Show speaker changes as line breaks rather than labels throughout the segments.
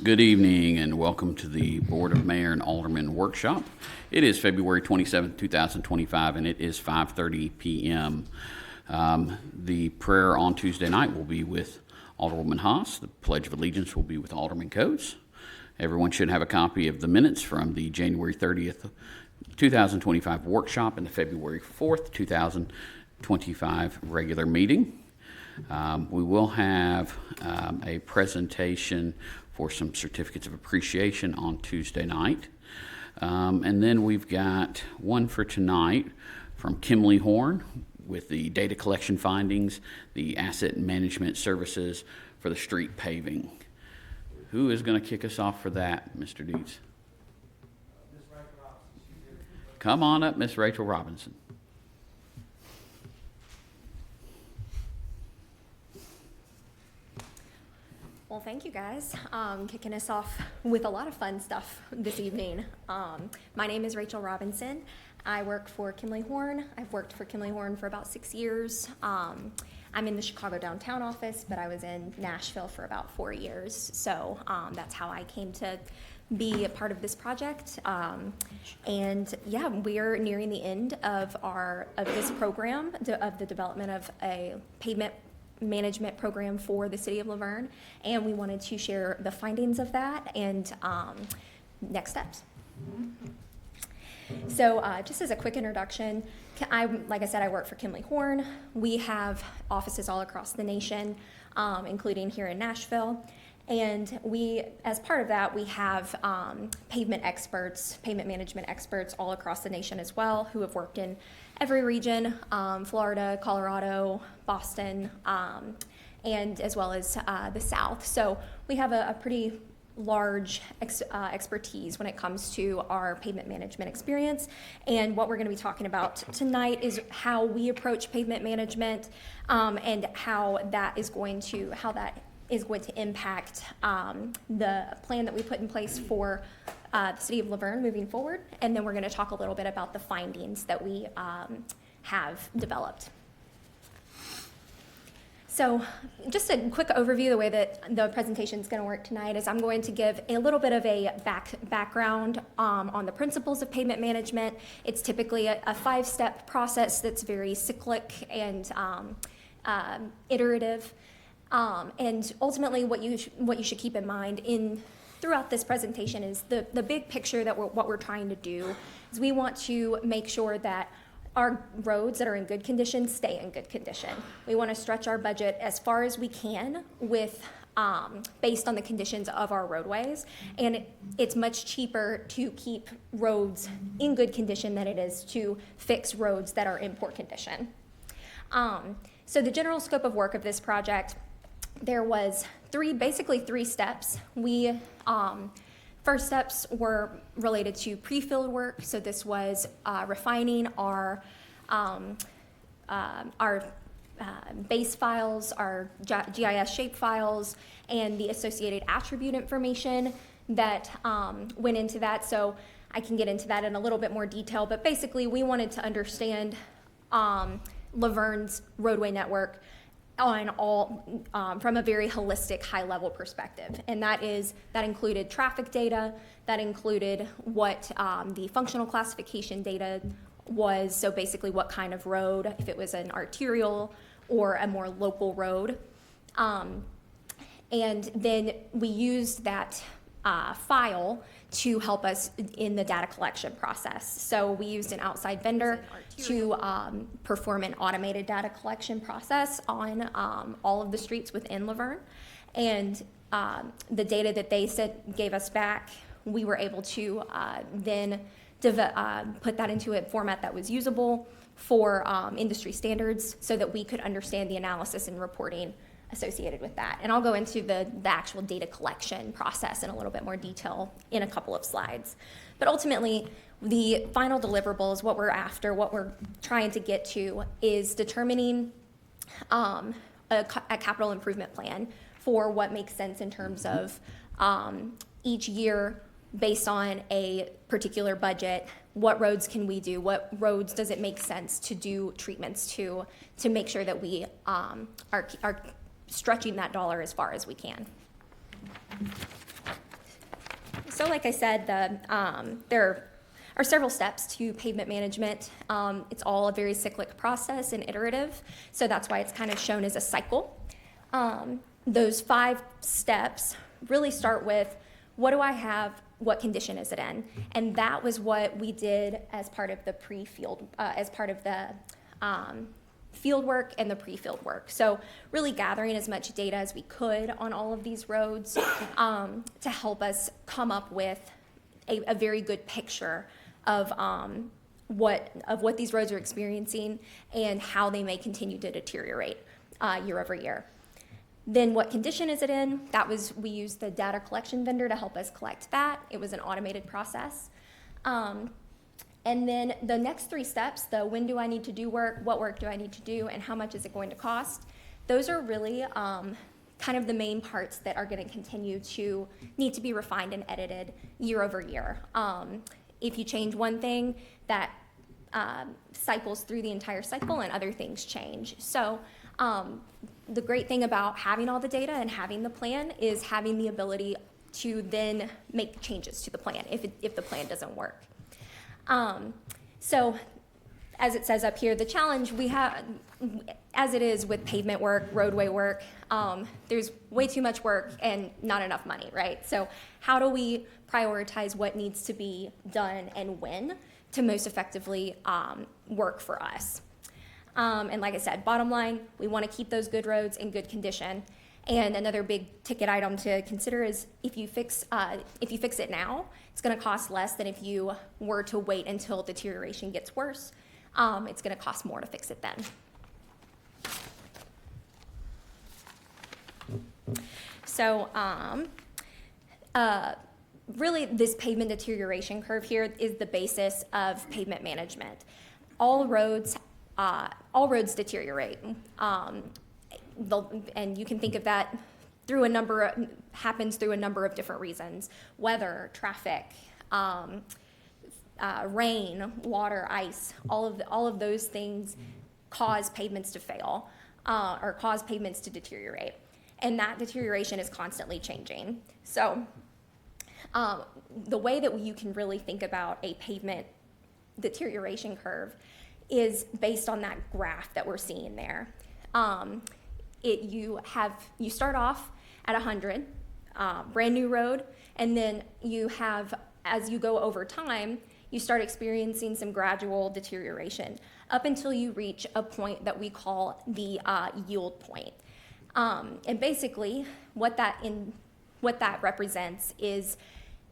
Good evening and welcome to the Board of Mayor and Aldermen Workshop. It is February 27th, 2025, and it is 5:30 p.m. The prayer on Tuesday night will be with Alderwoman Haas. The Pledge of Allegiance will be with Alderman Coates. Everyone should have a copy of the minutes from the January 30th, 2025 workshop and the February 4th, 2025 regular meeting. We will have a presentation for some certificates of appreciation on Tuesday night. And then we've got one for tonight from Kimley Horn with the data collection findings, the asset management services for the street paving. Who is going to kick us off for that, Mr. Dietz? Come on up, Miss Rachel Robinson.
Well, thank you guys. Kicking us off with a lot of fun stuff this evening. My name is Rachel Robinson. I work for Kimley Horn. I've worked for Kimley Horn for about 6 years. I'm in the Chicago downtown office, but I was in Nashville for about 4 years. So that's how I came to be a part of this project. And yeah, we're nearing the end of this program, of the development of a pavement management program for the city of Laverne, and we wanted to share the findings of that and next steps. So just as a quick introduction, like I said, I work for Kimley Horn. We have offices all across the nation, including here in Nashville. And as part of that, we have pavement management experts all across the nation as well, who have worked in every region, Florida, Colorado, Boston, and as well as the South. So we have a pretty large expertise when it comes to our pavement management experience. And what we're going to be talking about tonight is how we approach pavement management and how that is going to impact the plan that we put in place for the city of Laverne moving forward. And then we're going to talk a little bit about the findings that we have developed. So just a quick overview, the way that the presentation is going to work tonight is I'm going to give a little bit of a background on the principles of pavement management. It's typically a 5-step process that's very cyclic and iterative. And ultimately, what you should keep in mind throughout this presentation is the big picture that what we're trying to do is we want to make sure that our roads that are in good condition stay in good condition. We want to stretch our budget as far as we can based on the conditions of our roadways, and it's much cheaper to keep roads in good condition than it is to fix roads that are in poor condition. So the general scope of work of this project, there was basically three steps. First steps were related to pre-field work. So this was refining our base files, our GIS shape files, and the associated attribute information that went into that. So I can get into that in a little bit more detail, but basically we wanted to understand Laverne's roadway network from a very holistic, high-level perspective, and that included traffic data, that included what the functional classification data was, so basically what kind of road, if it was an arterial or a more local road, and then we used that file to help us in the data collection process. So we used an outside vendor to perform an automated data collection process on all of the streets within Laverne. And the data that they gave us back, we were able to then put that into a format that was usable for industry standards so that we could understand the analysis and reporting associated with that. And I'll go into the actual data collection process in a little bit more detail in a couple of slides. But ultimately, the final deliverables, what we're trying to get to is determining a capital improvement plan for what makes sense in terms of each year based on a particular budget. What roads can we do? What roads does it make sense to do treatments to make sure that we are stretching that dollar as far as we can. So like I said, there are several steps to pavement management. It's all a very cyclic process and iterative, so that's why it's kind of shown as a cycle. Those 5 steps really start with, what do I have, what condition is it in? And that was what we did as part of the pre-field, as part of the field work and the pre-field work. So really gathering as much data as we could on all of these roads to help us come up with a very good picture of what these roads are experiencing and how they may continue to deteriorate year over year. Then what condition is it in? We used the data collection vendor to help us collect that. It was an automated process. And then the next 3 steps, when do I need to do work, what work do I need to do, and how much is it going to cost, those are really kind of the main parts that are going to continue to need to be refined and edited year over year. If you change one thing, that cycles through the entire cycle and other things change. So the great thing about having all the data and having the plan is having the ability to then make changes to the plan if the plan doesn't work. So as it says up here, the challenge we have, as it is with pavement work, roadway work, there's way too much work and not enough money, right? So how do we prioritize what needs to be done and when to most effectively work for us? And like I said, bottom line, we want to keep those good roads in good condition. And another big ticket item to consider is if you fix it now, it's going to cost less than if you were to wait until deterioration gets worse. It's going to cost more to fix it then. So really this pavement deterioration curve here is the basis of pavement management. All roads deteriorate. And you can think of that happens through a number of different reasons: weather, traffic, rain, water, ice. All of those things cause pavements to fail or cause pavements to deteriorate, and that deterioration is constantly changing. So the way that you can really think about a pavement deterioration curve is based on that graph that we're seeing there. You start off at 100, brand new road, and then you have, as you go over time, you start experiencing some gradual deterioration up until you reach a point that we call the yield point. And basically, what that represents is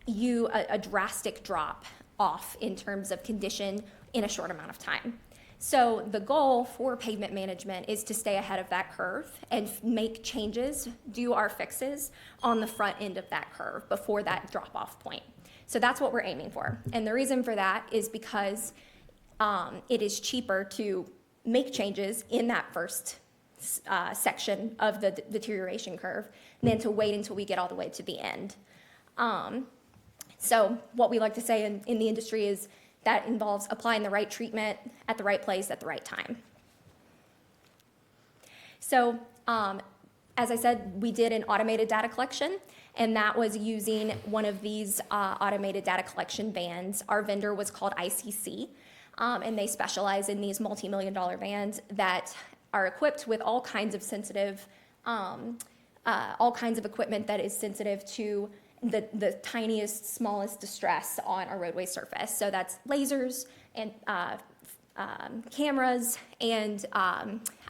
a drastic drop off in terms of condition in a short amount of time. So the goal for pavement management is to stay ahead of that curve and make changes, do our fixes on the front end of that curve before that drop-off point. So that's what we're aiming for. And the reason for that is because it is cheaper to make changes in that first section of the deterioration curve than to wait until we get all the way to the end. So what we like to say in the industry is that involves applying the right treatment at the right place at the right time. So as I said, we did an automated data collection, and that was using one of these automated data collection vans. Our vendor was called ICC, and they specialize in these multi-million-dollar vans that are equipped with all kinds of sensitive, all kinds of equipment that is sensitive to the tiniest, smallest distress on a roadway surface. So that's lasers and cameras and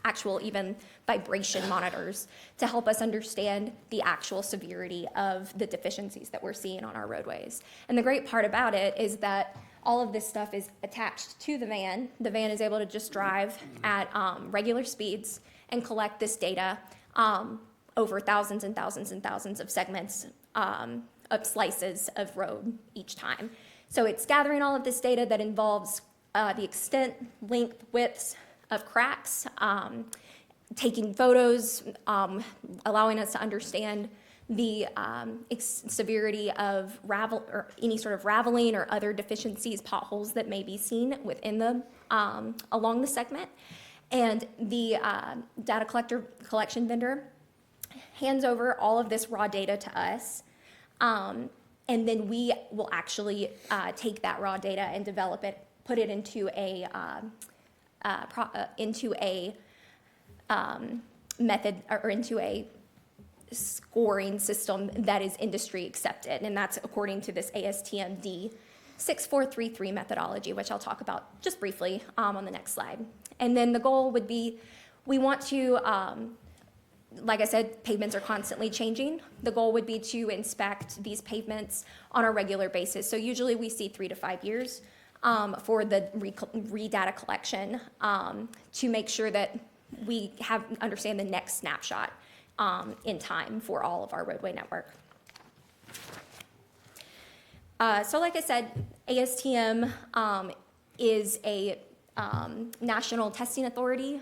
actual even vibration monitors to help us understand the actual severity of the deficiencies that we're seeing on our roadways. And the great part about it is that all of this stuff is attached to the van. The van is able to just drive at regular speeds and collect this data over thousands and thousands and thousands of segments of slices of road each time. So it's gathering all of this data that involves the extent, length, widths of cracks, taking photos, allowing us to understand the severity of any sort of raveling or other deficiencies, potholes that may be seen within the along the segment. And the data collection vendor hands over all of this raw data to us. And then we will actually take that raw data and develop it, put it into a method or into a scoring system that is industry accepted, and that's according to this ASTM D6433 methodology, which I'll talk about just briefly on the next slide. And then the goal would be, we want to, like I said, pavements are constantly changing. The goal would be to inspect these pavements on a regular basis. So usually we see 3 to 5 years for the re-data collection to make sure that we understand the next snapshot in time for all of our roadway network. So like I said, ASTM is a national testing authority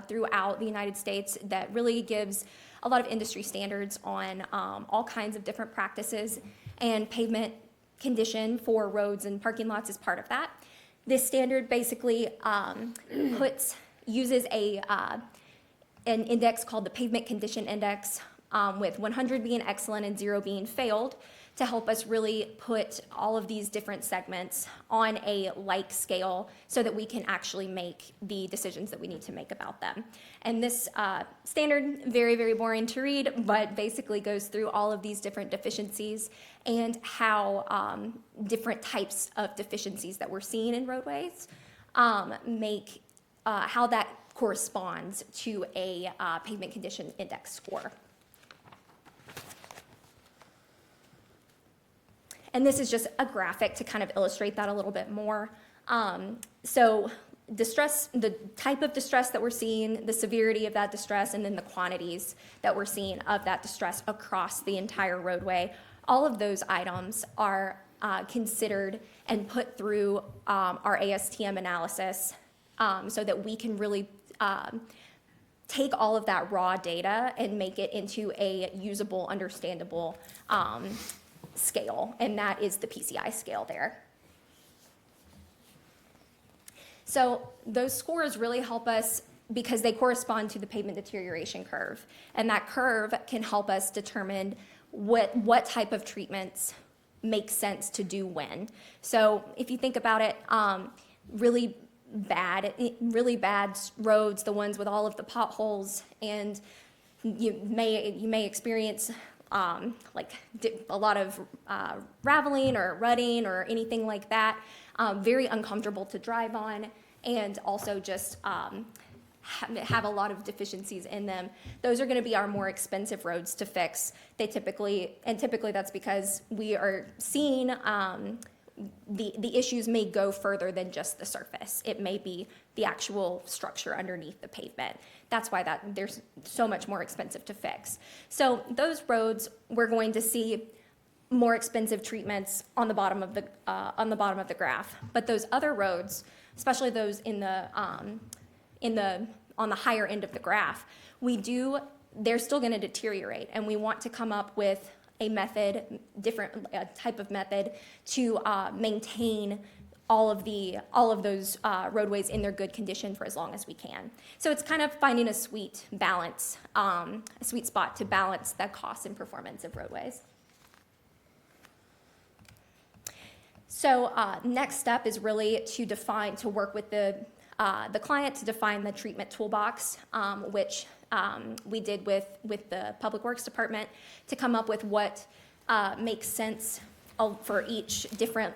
throughout the United States that really gives a lot of industry standards on all kinds of different practices, and pavement condition for roads and parking lots is part of that. This standard basically uses an index called the Pavement Condition Index, with 100 being excellent and 0 being failed, to help us really put all of these different segments on a like scale so that we can actually make the decisions that we need to make about them. And this standard, very, very boring to read, but basically goes through all of these different deficiencies and how different types of deficiencies that we're seeing in roadways how that corresponds to a pavement condition index score. And this is just a graphic to kind of illustrate that a little bit more. So distress, the type of distress that we're seeing, the severity of that distress, and then the quantities that we're seeing of that distress across the entire roadway, all of those items are considered and put through our ASTM analysis so that we can really take all of that raw data and make it into a usable, understandable scale, and that is the PCI scale there. So those scores really help us because they correspond to the pavement deterioration curve, and that curve can help us determine what type of treatments make sense to do when. So if you think about it, really bad roads, the ones with all of the potholes, and you may experience like a lot of raveling or rutting or anything like that, very uncomfortable to drive on, and also just have a lot of deficiencies in them. Those are going to be our more expensive roads to fix. Typically that's because we are seeing the issues may go further than just the surface. It may be the actual structure underneath the pavement. That's why there's so much more expensive to fix. So those roads, we're going to see more expensive treatments on the bottom of the graph. But those other roads, especially those on the higher end of the graph, they're still going to deteriorate, and we want to come up with a method, type of method to maintain all of those roadways in their good condition for as long as we can. So it's kind of finding a sweet balance, a sweet spot to balance the cost and performance of roadways. So next step is really to work with the client to define the treatment toolbox, which we did with the Public Works Department to come up with what makes sense for each different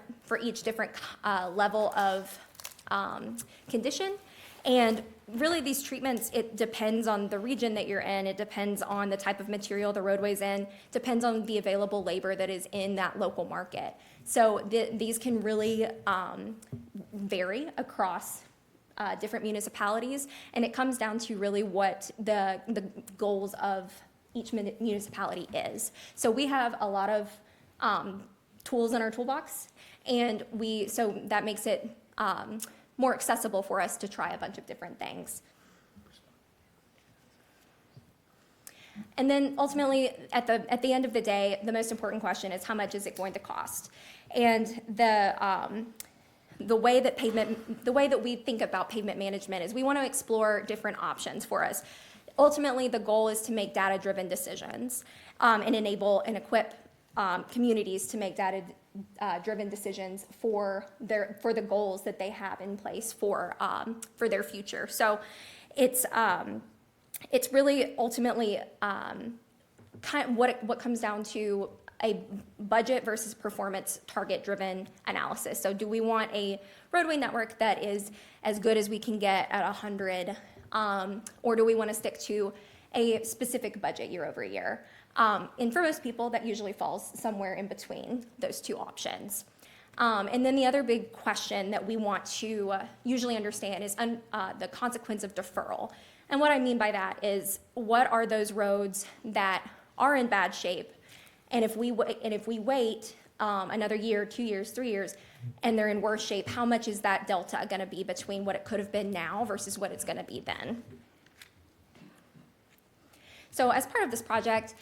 level of condition. And really these treatments, it depends on the region that you're in, it depends on the type of material the roadway's in, depends on the available labor that is in that local market. So these can really vary across different municipalities, and it comes down to really what the goals of each municipality is. So we have a lot of tools in our toolbox, and so that makes it more accessible for us to try a bunch of different things. And then ultimately, at the end of the day, the most important question is how much is it going to cost? And the way that we think about pavement management is we want to explore different options for us. Ultimately, the goal is to make data-driven decisions and enable and equip communities to make data-driven decisions for the goals that they have in place for their future. So it's really ultimately kind of what comes down to a budget versus performance target-driven analysis. So do we want a roadway network that is as good as we can get at 100, or do we want to stick to a specific budget year over year? And for most people, that usually falls somewhere in between those two options. And then the other big question that we want to usually understand is the consequence of deferral. And what I mean by that is, what are those roads that are in bad shape? And if we wait another year, 2 years, 3 years, and they're in worse shape, how much is that delta going to be between what it could have been now versus what it's going to be then? So as part of this project,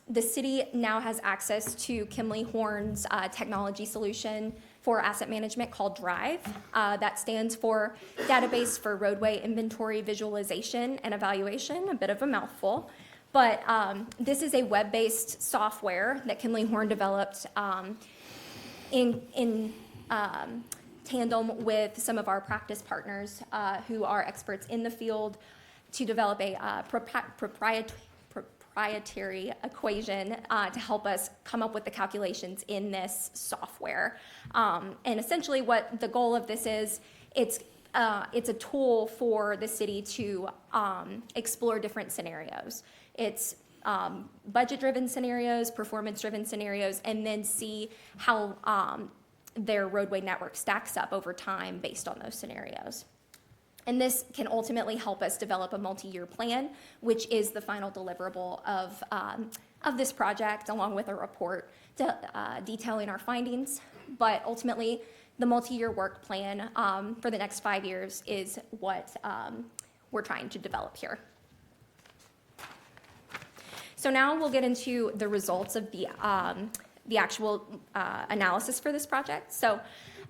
the city now has access to Kimley Horn's technology solution for asset management called Drive. That stands for Database for Roadway Inventory Visualization and Evaluation, a bit of a mouthful. But this is a web-based software that Kimley Horn developed in tandem with some of our practice partners who are experts in the field to develop a proprietary equation to help us come up with the calculations in this software. And essentially what the goal of this is, it's a tool for the city to explore different scenarios. It's budget-driven scenarios, performance-driven scenarios, and then see how their roadway network stacks up over time based on those scenarios. And this can ultimately help us develop a multi-year plan, which is the final deliverable of this project, along with a report detailing our findings. But ultimately, the multi-year work plan for the next 5 years is what we're trying to develop here. So now we'll get into the results of the actual analysis for this project. So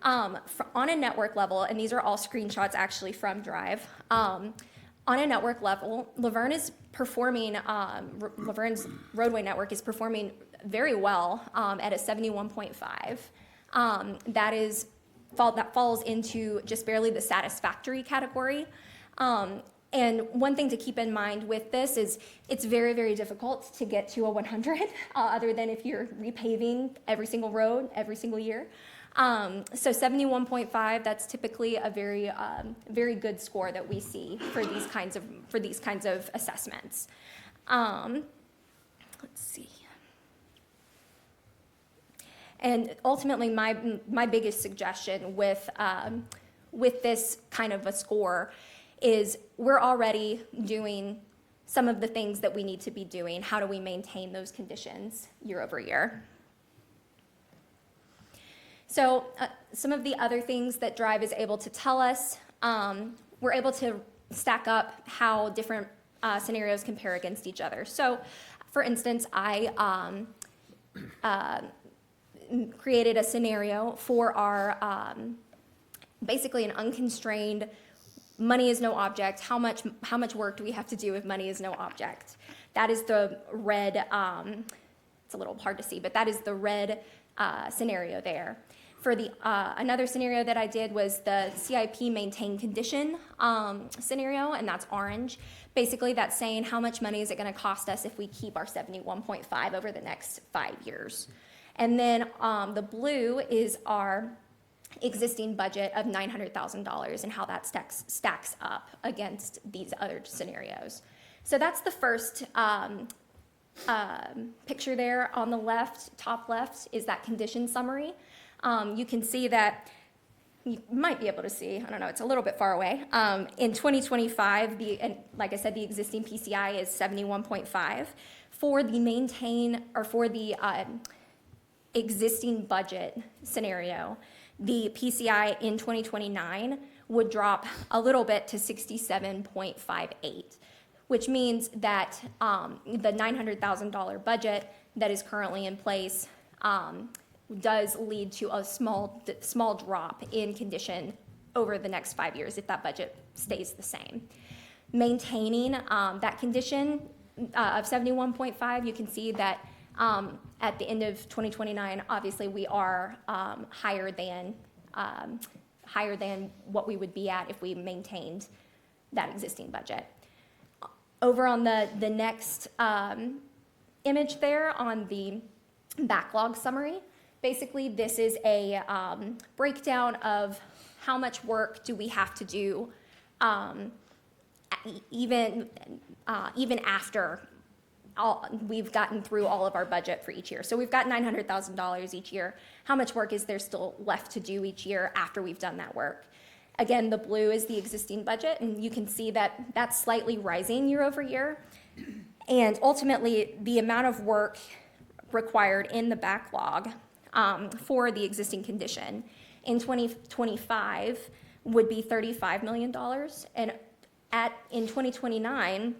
on a network level, and these are all screenshots actually from Drive, on a network level, Laverne's roadway network is performing very well at a 71.5. That falls into just barely the satisfactory category. And one thing to keep in mind with this is it's very, very difficult to get to a 100, other than if you're repaving every single road every single year. So 71.5, that's typically a very, very good score that we see for these kinds of assessments. Let's see. And ultimately, my biggest suggestion with this kind of a score is we're already doing some of the things that we need to be doing. How do we maintain those conditions year over year? So some of the other things that Drive is able to tell us, we're able to stack up how different scenarios compare against each other. So for instance, I created a scenario for our basically an unconstrained money is no object. How much work do we have to do if money is no object? That is the red, it's a little hard to see, but that is the red scenario there. For the another scenario that I did was the CIP maintain condition scenario, and that's orange. Basically, that's saying how much money is it going to cost us if we keep our 71.5 over the next 5 years. And then the blue is our existing budget of $900,000 and how that stacks up against these other scenarios. So that's the first picture there on the left, top left, is that condition summary. You can see that, you might be able to see, I don't know, it's a little bit far away. In 2025, and like I said, the existing PCI is 71.5. For the existing budget scenario, the PCI in 2029 would drop a little bit to 67.58, which means that the $900,000 budget that is currently in place does lead to a small drop in condition over the next 5 years if that budget stays the same. Maintaining that condition of 71.5, you can see that At the end of 2029, obviously, we are higher than what we would be at if we maintained that existing budget. Over on the next image there on the backlog summary, basically this is a breakdown of how much work do we have to do even after we've gotten through all of our budget for each year. So we've got $900,000 each year. How much work is there still left to do each year after we've done that work? Again, the blue is the existing budget, and you can see that that's slightly rising year over year. And ultimately, the amount of work required in the backlog for the existing condition in 2025 would be $35 million. And in 2029,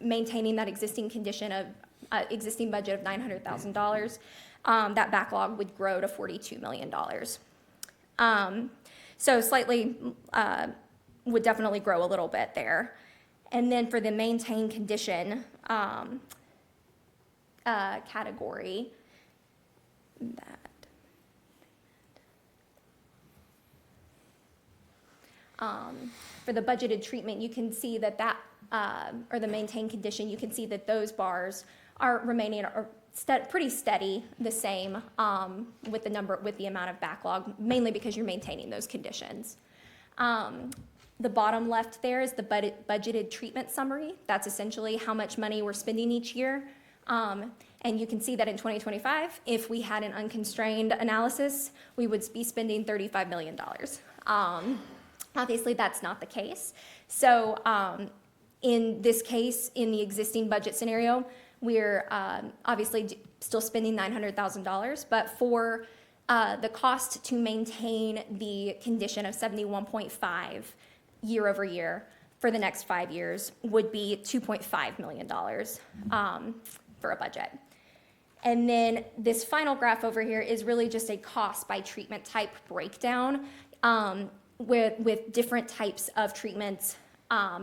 maintaining that existing condition of existing budget of $900,000, that backlog would grow to $42 million. So slightly would definitely grow a little bit there. And then for the maintain condition category, for the budgeted treatment, you can see that or the maintain condition, you can see that those bars are remaining pretty steady, the same with the amount of backlog, mainly because you're maintaining those conditions. The bottom left there is the budgeted treatment summary. That's essentially how much money we're spending each year. And you can see that in 2025, if we had an unconstrained analysis, we would be spending $35 million. Obviously, that's not the case. So in this case, in the existing budget scenario, we're obviously still spending $900,000, but for the cost to maintain the condition of 71.5 year over year for the next 5 years would be $2.5 million for a budget. And then this final graph over here is really just a cost by treatment type breakdown with different types of treatments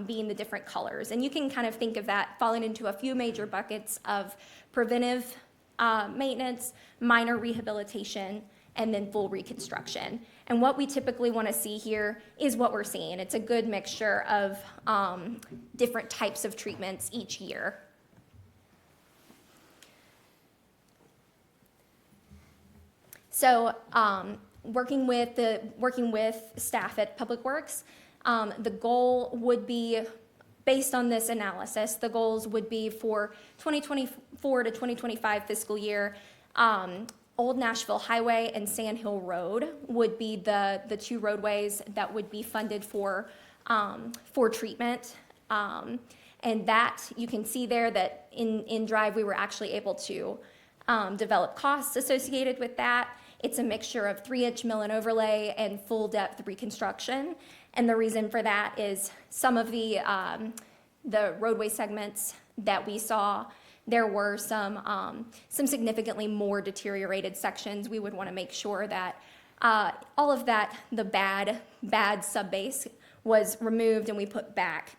being the different colors. And you can kind of think of that falling into a few major buckets of preventive maintenance, minor rehabilitation, and then full reconstruction. And what we typically want to see here is what we're seeing. It's a good mixture of different types of treatments each year. So working with staff at Public Works, the goal would be, based on this analysis, the goals would be for 2024 to 2025 fiscal year, Old Nashville Highway and Sand Hill Road would be the two roadways that would be funded for treatment. And that, you can see there that in Drive, we were actually able to develop costs associated with that. It's a mixture of 3-inch mill and overlay and full depth reconstruction. And the reason for that is some of the roadway segments that we saw, there were some significantly more deteriorated sections. We would want to make sure that all of that, the bad subbase was removed and we put back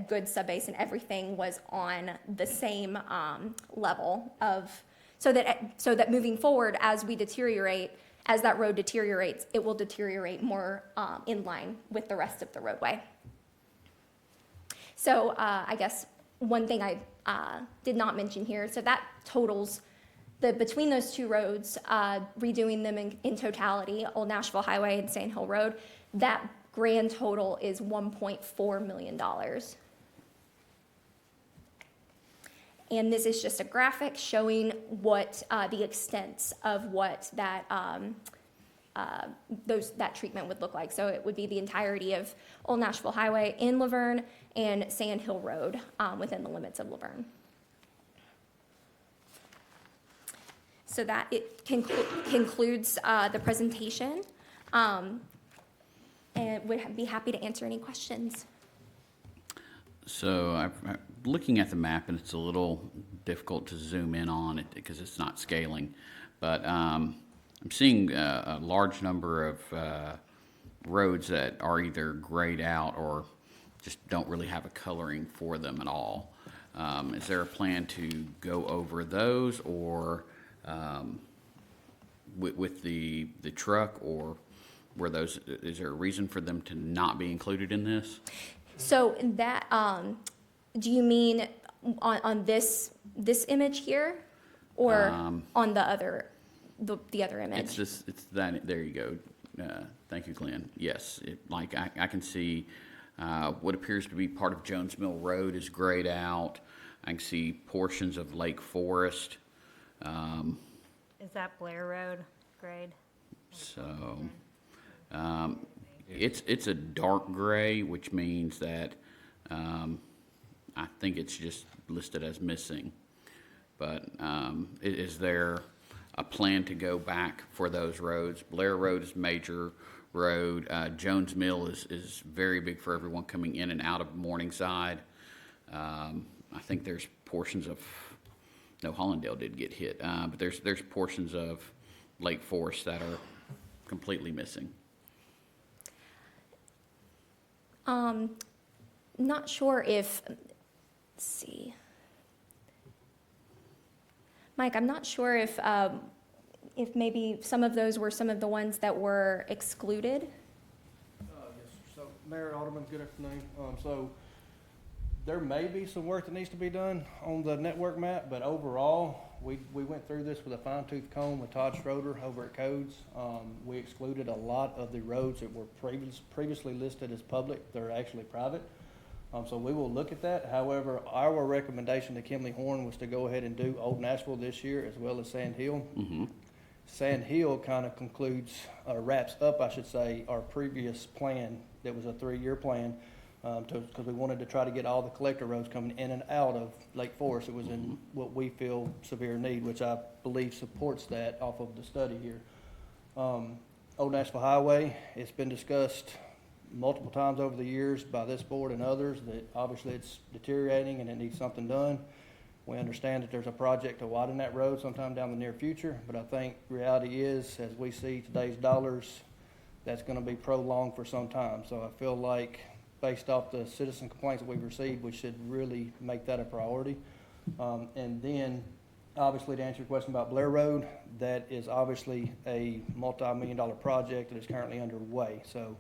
good subbase, and everything was on the same level of, so that moving forward, as that road deteriorates, it will deteriorate more in line with the rest of the roadway. So I guess one thing I did not mention here, so that totals between those two roads, redoing them in totality, Old Nashville Highway and Sand Hill Road, that grand total is $1.4 million. And this is just a graphic showing what the extents of what that treatment would look like. So it would be the entirety of Old Nashville Highway in Laverne and Sand Hill Road within the limits of Laverne. So that it concludes the presentation, and would be happy to answer any questions.
So I'm looking at the map, and it's a little difficult to zoom in on it because it's not scaling. But I'm seeing a large number of roads that are either grayed out or just don't really have a coloring for them at all. Is there a plan to go over those, or with the truck, or were those, is there a reason for them to not be included in this?
So that, do you mean on this image here? Or on the other image?
It's that, there you go. Thank you, Glenn. Yes, like I can see what appears to be part of Jones Mill Road is grayed out. I can see portions of Lake Forest.
Is that Blair Road grade?
So it's a dark gray, which means that I think it's just listed as missing. But is there a plan to go back for those roads? Blair Road is major road. Jones Mill is very big for everyone coming in and out of Morningside. I think there's portions of, no, Hollandale did get hit, but there's portions of Lake Forest that are completely missing.
Not sure if, let's see. Mike, I'm not sure if maybe some of those were some of the ones that were excluded.
Yes, so Mayor, Alderman, good afternoon. So there may be some work that needs to be done on the network map, but overall, we went through this with a fine-tooth comb with Todd Schroeder over at Codes. We excluded a lot of the roads that were previously listed as public. They're actually private. So we will look at that. However, our recommendation to Kimley Horn was to go ahead and do Old Nashville this year as well as Sand Hill.
Mm-hmm.
Sand Hill kind of concludes, or wraps up, I should say, our previous plan that was a 3-year plan, because we wanted to try to get all the collector roads coming in and out of Lake Forest. It was in what we feel severe need, which I believe supports that off of the study here. Old Nashville Highway, it's been discussed multiple times over the years by this board and others that obviously it's deteriorating and it needs something done. We understand that there's a project to widen that road sometime down the near future, but I think reality is, as we see today's dollars, that's going to be prolonged for some time. So I feel like, based off the citizen complaints that we've received, we should really make that a priority. And then, obviously, to answer your question about Blair Road, that is obviously a multi-million-dollar project that is currently underway. So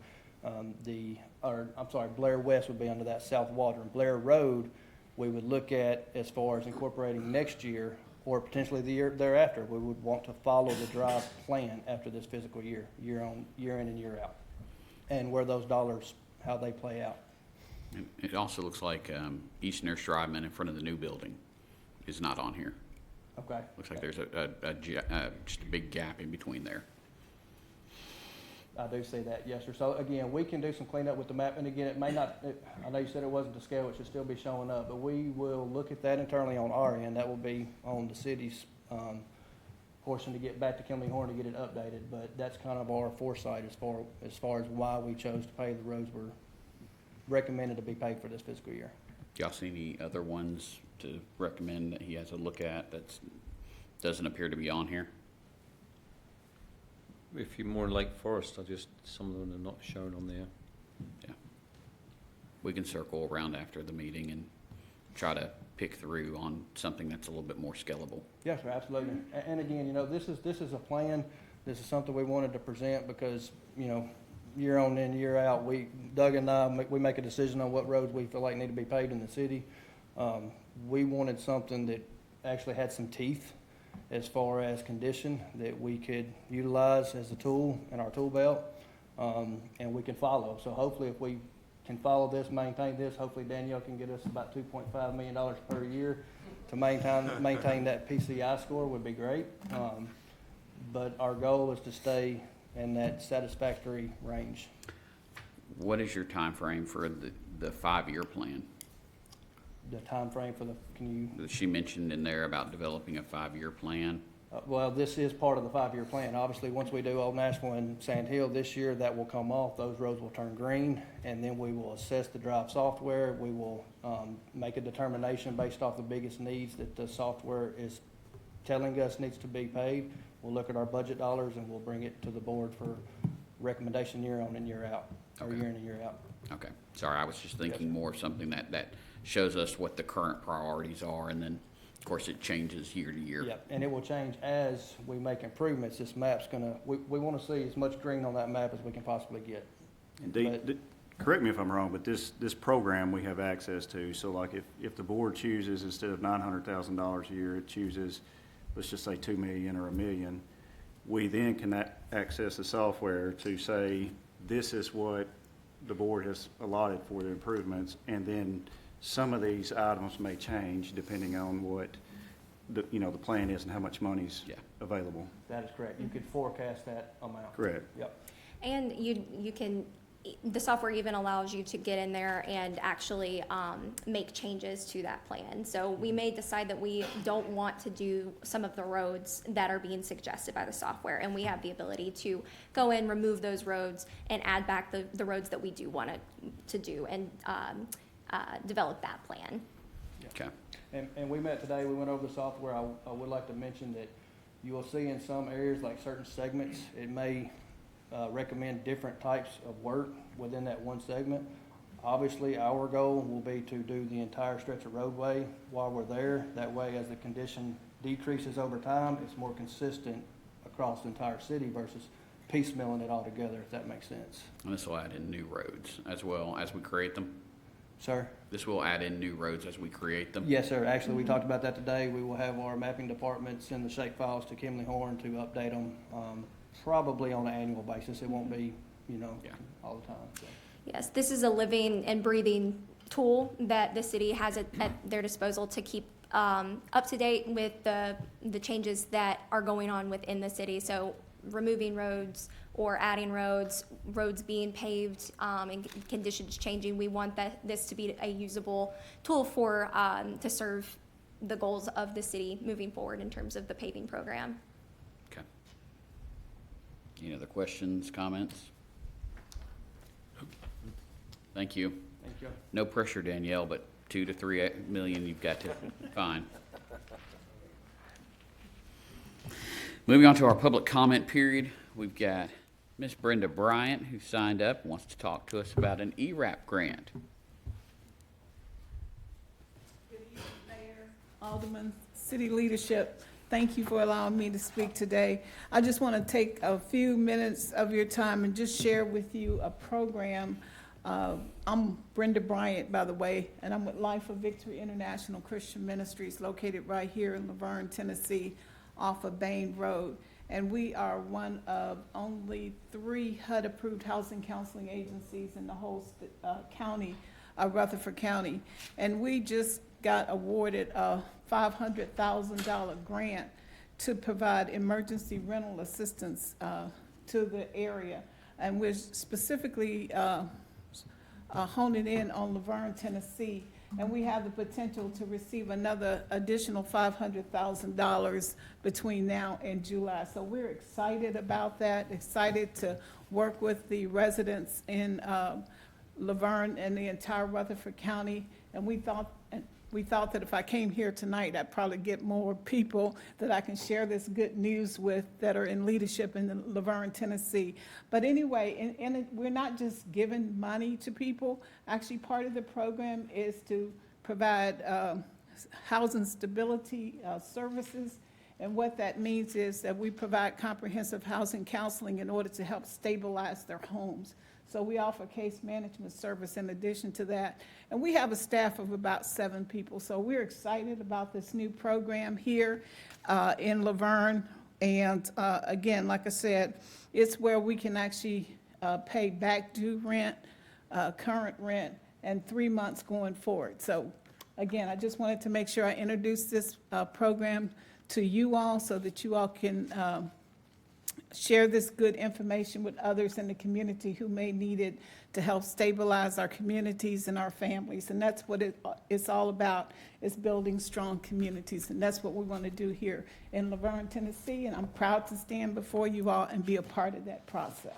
Blair West would be under that South Water. And Blair Road, we would look at as far as incorporating next year or potentially the year thereafter. We would want to follow the drive plan after this fiscal year, year in and year out, and where those dollars, how they play out.
It also looks like East Nurse Drive-In in front of the new building is not on here.
Okay.
Looks like there's just a big gap in between there.
I do see that, yes, sir. So again, we can do some cleanup with the map, and again, it may not, I know you said it wasn't to scale, it should still be showing up, but we will look at that internally on our end. That will be on the city's portion to get back to Kimley Horn to get it updated, but that's kind of our foresight as far as why we chose to pay the roads were recommended to be paid for this fiscal year.
Y'all see any other ones to recommend that he has a look at that doesn't appear to be on here?
If you're more in Lake Forest, some of them are not shown on there.
Yeah. We can circle around after the meeting and try to pick through on something that's a little bit more scalable.
Yes, sir, absolutely. And again, this is a plan. This is something we wanted to present because, year on in, year out, Doug and I, we make a decision on what roads we feel like need to be paved in the city. We wanted something that actually had some teeth as far as condition that we could utilize as a tool in our tool belt, and we can follow. So hopefully if we can follow this, maintain this, hopefully Danielle can get us about $2.5 million per year to maintain that PCI score would be great. But our goal is to stay in that satisfactory range.
What is your time frame for the 5-year plan?
The time frame for
She mentioned in there about developing a 5-year plan.
Well, this is part of the 5-year plan. Obviously, once we do Old Nashville and Sand Hill this year, that will come off. Those roads will turn green, and then we will assess the drive software. We will make a determination based off the biggest needs that the software is telling us needs to be paid. We'll look at our budget dollars, and we'll bring it to the board for recommendation year on and year out, or
Okay.
year in and year out.
Okay, sorry, I was just thinking more of something that shows us what the current priorities are, and then, of course, it changes year to year.
Yep, and it will change as we make improvements. This map's gonna, we wanna see as much green on that map as we can possibly get.
And correct me if I'm wrong, but this program we have access to, so like if the board chooses, instead of $900,000 a year, it chooses, let's just say 2 million or 1 million, we then can access the software to say, this is what the board has allotted for the improvements, and then some of these items may change depending on what the plan is and how much money's available.
That is correct. You could forecast that amount.
Correct.
Yep.
And you can, the software even allows you to get in there and actually make changes to that plan. So we may decide that we don't want to do some of the roads that are being suggested by the software, and we have the ability to go in, remove those roads, and add back the roads that we do want to do, and develop that plan.
Okay,
And we met today, we went over the software. I would like to mention that you will see in some areas, like certain segments, it may recommend different types of work within that one segment. Obviously, our goal will be to do the entire stretch of roadway while we're there. That way, as the condition decreases over time, it's more consistent across the entire city versus piecemealing it all together, if that makes sense.
and this will add in new roads as well as we create them.
Sir?
This will add in new roads as we create them.
Yes, sir. Actually, we talked about that today. We will have our mapping department send the shape files to Kimley Horn to update them, probably on an annual basis. It won't be,
Yeah.
all the time. So.
Yes, this is a living and breathing tool that the city has at their disposal to keep up to date with the changes that are going on within the city. So removing roads or adding roads being paved, and conditions changing. We want this to be a usable tool for to serve the goals of the city moving forward in terms of the paving program.
Okay. Any other questions, comments? Thank you.
Thank you.
No pressure, Danielle, but 2 to 3 million you've got to find. Moving on to our public comment period, we've got Miss Brenda Bryant, who signed up, wants to talk to us about an ERAP grant.
Good evening, Mayor, Aldermen, city leadership. Thank you for allowing me to speak today. I just want to take a few minutes of your time and just share with you a program. I'm Brenda Bryant, by the way, and I'm with Life of Victory International Christian Ministries, located right here in Laverne, Tennessee, off of Bain Road. And we are one of only 3 HUD-approved housing counseling agencies in the whole county, Rutherford County. And we just got awarded a $500,000 grant to provide emergency rental assistance to the area. And we're specifically honing in on Laverne, Tennessee. And we have the potential to receive another additional $500,000 between now and July. So we're excited about that, excited to work with the residents in Laverne and the entire Rutherford County. And we thought that if I came here tonight, I'd probably get more people that I can share this good news with that are in leadership in Laverne, Tennessee. But anyway, we're not just giving money to people. Actually, part of the program is to provide housing stability services. And what that means is that we provide comprehensive housing counseling in order to help stabilize their homes. So we offer case management service in addition to that. And we have a staff of about 7 people. So we're excited about this new program here in Laverne. And again, like I said, it's where we can actually pay back due rent, current rent, and 3 months going forward. So again, I just wanted to make sure I introduced this program to you all so that you all can share this good information with others in the community who may need it to help stabilize our communities and our families. And that's what it's all about, is building strong communities. And that's what we want to do here in Laverne, Tennessee. And I'm proud to stand before you all and be a part of that process.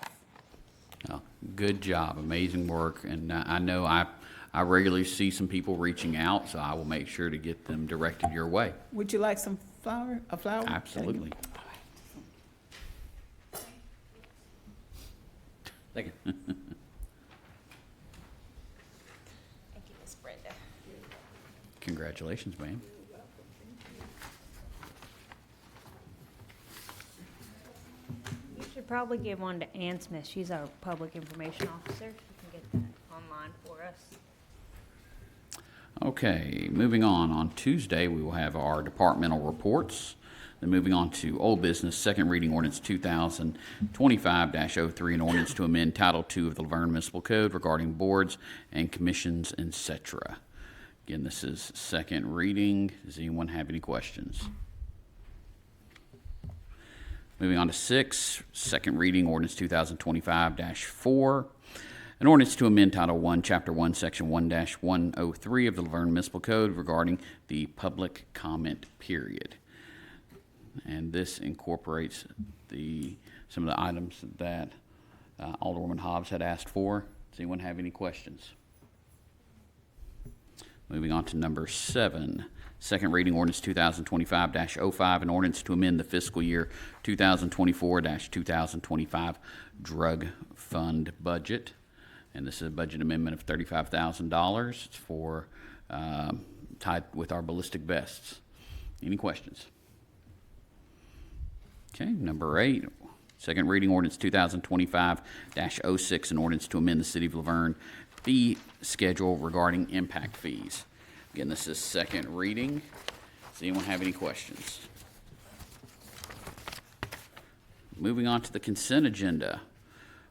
Oh, good job, amazing work, and I know I regularly see some people reaching out, so I will make sure to get them directed your way.
Would you like some a flower?
Absolutely. Thank you. Congratulations, ma'am.
You should probably give one to Ann Smith. She's our public information officer. She can get that online for us.
Okay, moving on. On Tuesday, we will have our departmental reports. Then moving on to old business, second reading ordinance 2025-03, an ordinance to amend Title II of the Laverne Municipal Code regarding boards and commissions, etc. Again, this is second reading. Does anyone have any questions? Moving on to 6, second reading ordinance 2025-4, an ordinance to amend Title I, Chapter 1, Section 1-103 of the Laverne Municipal Code regarding the public comment period. And this incorporates some of the items that Alderwoman Hobbs had asked for. Does anyone have any questions? Moving on to number 7, second reading ordinance 2025-05, an ordinance to amend the fiscal year 2024-2025 drug fund budget. And this is a budget amendment of $35,000. It's for tied with our ballistic vests. Any questions? Okay, number 8, second reading ordinance 2025-06, an ordinance to amend the City of Laverne fee schedule regarding impact fees. Again, this is second reading. Does anyone have any questions? Moving on to the consent agenda.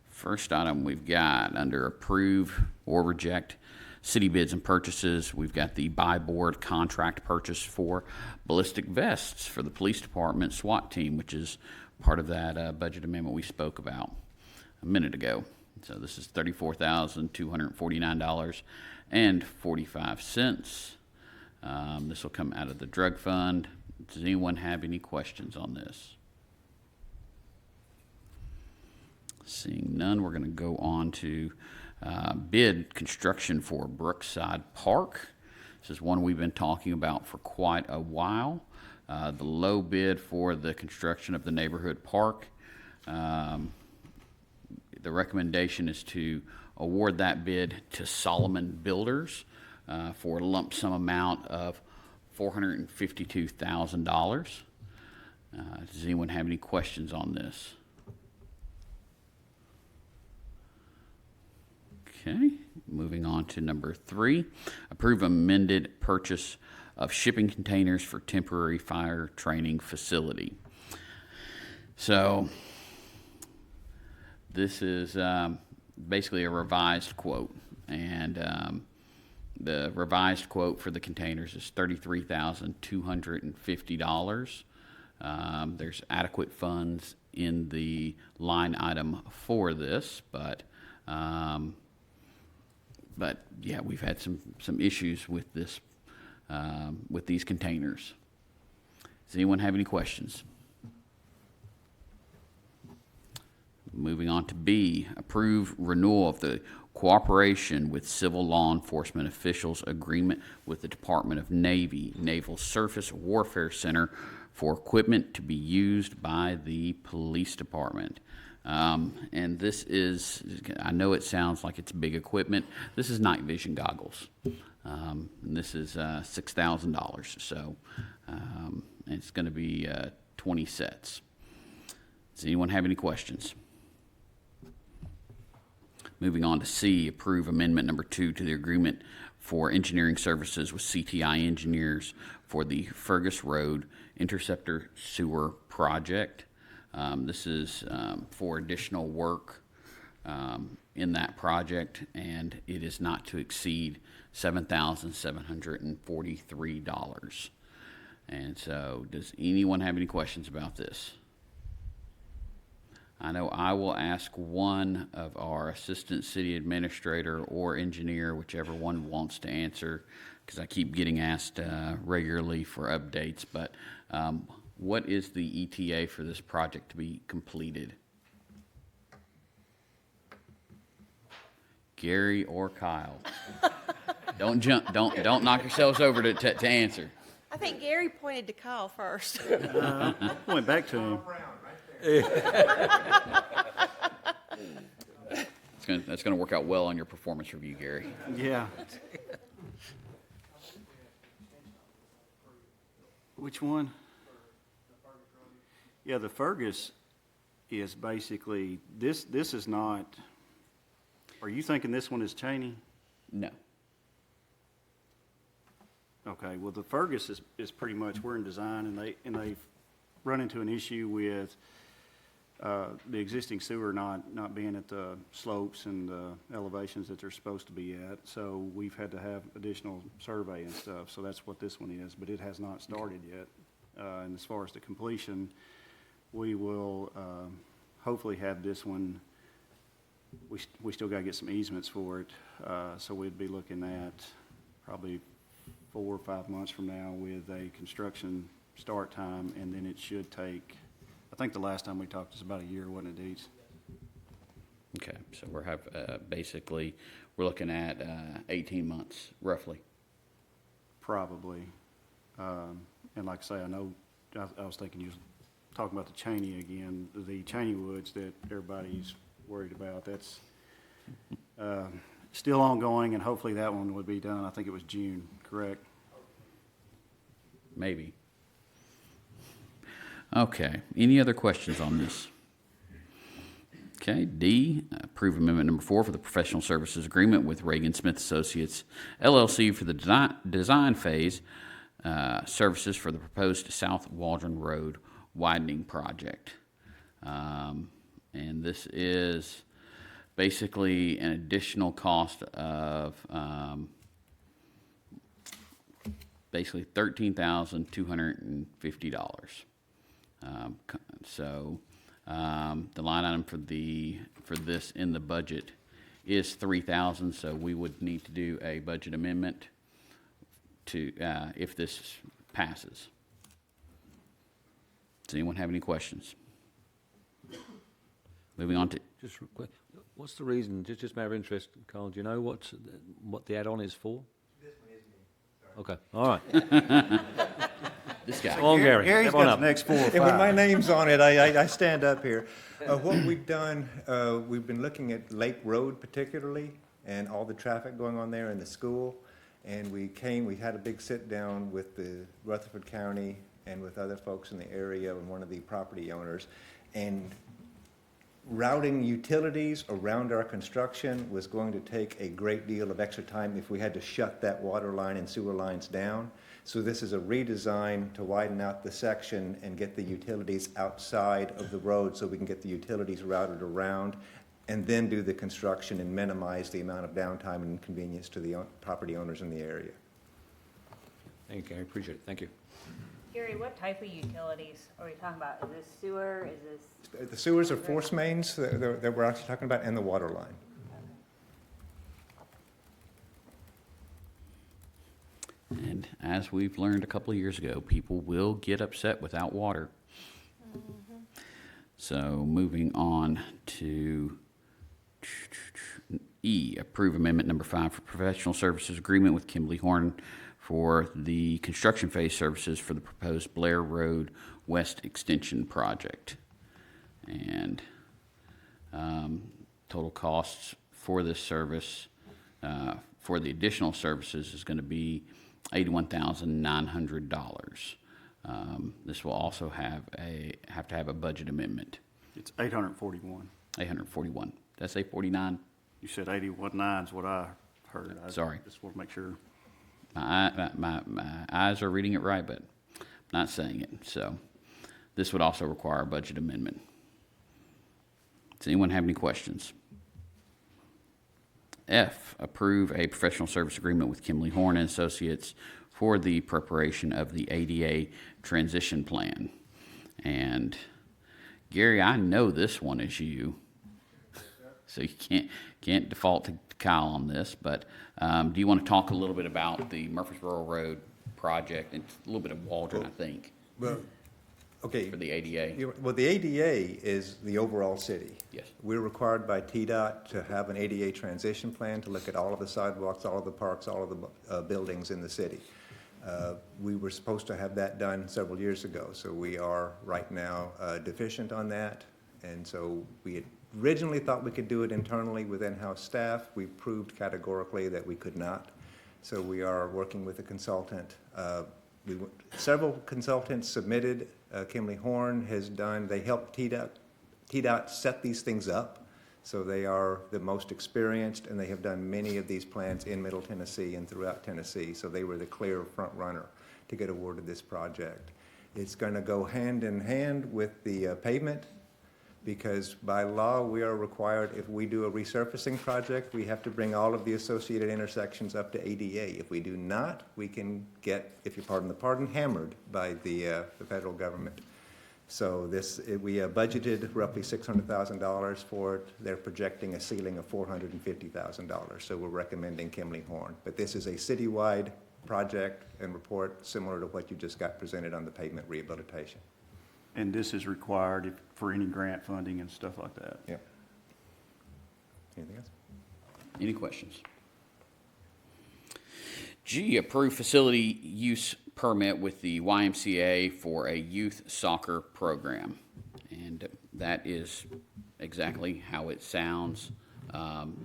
First item we've got under approve or reject city bids and purchases. We've got the buy board contract purchase for ballistic vests for the police department SWAT team, which is part of that budget amendment we spoke about a minute ago. So this is $34,249.45. This will come out of the drug fund. Does anyone have any questions on this? Seeing none, we're going to go on to bid construction for Brookside Park. This is one we've been talking about for quite a while. The low bid for the construction of the neighborhood park. The recommendation is to award that bid to Solomon Builders for a lump sum amount of $452,000. Does anyone have any questions on this? Okay, moving on to number 3, approve amended purchase of shipping containers for temporary fire training facility. So this is basically a revised quote, and the revised quote for the containers is $33,250. There's adequate funds in the line item for this, but yeah, we've had some issues with this, with these containers. Does anyone have any questions? Moving on to B, approve renewal of the cooperation with civil law enforcement officials agreement with the Department of Navy Naval Surface Warfare Center for equipment to be used by the police department. And this is, I know it sounds like it's big equipment. This is night vision goggles. And this is $6,000. So it's going to be 20 sets. Does anyone have any questions? Moving on to C, approve amendment number 2 to the agreement for engineering services with CTI Engineers for the Fergus Road Interceptor Sewer Project. This is for additional work in that project, and it is not to exceed $7,743. And so, does anyone have any questions about this? I know I will ask one of our assistant city administrator or engineer, whichever one wants to answer, because I keep getting asked regularly for updates, but what is the ETA for this project to be completed? Gary or Kyle? Don't jump, don't knock yourselves over to answer.
I think Gary pointed to Kyle first.
Went back to him.
That's gonna work out well on your performance review, Gary.
Yeah. Which one? Yeah, the Fergus is basically, this is not, are you thinking this one is Cheney?
No.
Okay, well, the Fergus is pretty much, we're in design, and they've run into an issue with the existing sewer not being at the slopes and the elevations that they're supposed to be at. So we've had to have additional survey and stuff, so that's what this one is, but it has not started yet. And as far as the completion, we will hopefully have this one, we still gotta get some easements for it, so we'd be looking at probably 4 or 5 months from now with a construction start time, and then it should take, I think the last time we talked was about a year, wasn't it, Deeds?
Okay, so basically, we're looking at 18 months, roughly.
Probably. And like I say, I know, I was thinking you was talking about the Cheney again, the Cheney Woods that everybody's worried about. That's still ongoing, and hopefully that one would be done. I think it was June, correct?
Maybe. Okay, any other questions on this? Okay, D, approve amendment number 4 for the professional services agreement with Reagan Smith Associates LLC for the design phase services for the proposed South Waldron Road widening project. And this is basically an additional cost of basically $13,250. The line item for this in the budget is $3,000. So we would need to do a budget amendment to if this passes. Does anyone have any questions? Moving on to
Just real quick, what's the reason, just matter of interest, Carl, do you know what the add-on is for? This one is me. Okay, all right.
this guy.
Come on, Gary.
Gary's
Step on
got
up.
the next 4 or 5.
And when my name's on it, I stand up here. What we've done, we've been looking at Lake Road particularly, and all the traffic going on there in the school. And we had a big sit-down with the Rutherford County and with other folks in the area and one of the property owners. And routing utilities around our construction was going to take a great deal of extra time if we had to shut that water line and sewer lines down. So this is a redesign to widen out the section and get the utilities outside of the road so we can get the utilities routed around and then do the construction and minimize the amount of downtime and inconvenience to the property owners in the area.
Thank you, Gary, appreciate it, thank you.
Gary, what type of utilities are we talking about? Is this sewer, is this?
The sewers are force mains that we're actually talking about, and the water line.
And as we've learned a couple of years ago, people will get upset without water. So moving on to E, approve amendment number 5 for professional services agreement with Kimberly Horn for the construction phase services for the proposed Blair Road West Extension project. And total costs for this service, for the additional services, is going to be $81,900. This will also have to have a budget amendment.
It's 841.
841. Did I say 49?
You said 81.9 is what I heard. I
Sorry.
just want to make sure.
My eyes are reading it right, but I'm not saying it. So this would also require a budget amendment. Does anyone have any questions? F, approve a professional service agreement with Kimberly Horn and Associates for the preparation of the ADA transition plan. And Gary, I know this one is you, so you can't default to Kyle on this. But do you want to talk a little bit about the Murfreesboro Road project and a little bit of Waldron, I think,
Well, okay.
for the ADA?
Well, the ADA is the overall city.
Yes.
We're required by TDOT to have an ADA transition plan to look at all of the sidewalks, all of the parks, all of the buildings in the city. We were supposed to have that done several years ago, so we are right now deficient on that. And so we had originally thought we could do it internally with in-house staff. We proved categorically that we could not. So we are working with a consultant. Several consultants submitted. Kimley Horn has done, they helped TDOT set these things up. So they are the most experienced, and they have done many of these plans in Middle Tennessee and throughout Tennessee. So they were the clear front runner to get awarded this project. It's going to go hand in hand with the pavement, because by law, we are required, if we do a resurfacing project, we have to bring all of the associated intersections up to ADA. If we do not, we can get, if you pardon the pardon, hammered by the federal government. So we budgeted roughly $600,000 for it. They're projecting a ceiling of $450,000. So we're recommending Kimley Horn. But this is a citywide project and report similar to what you just got presented on the pavement rehabilitation.
And this is required for any grant funding and stuff like that.
Yeah. Anything else?
Any questions? G, approve facility use permit with the YMCA for a youth soccer program. And that is exactly how it sounds.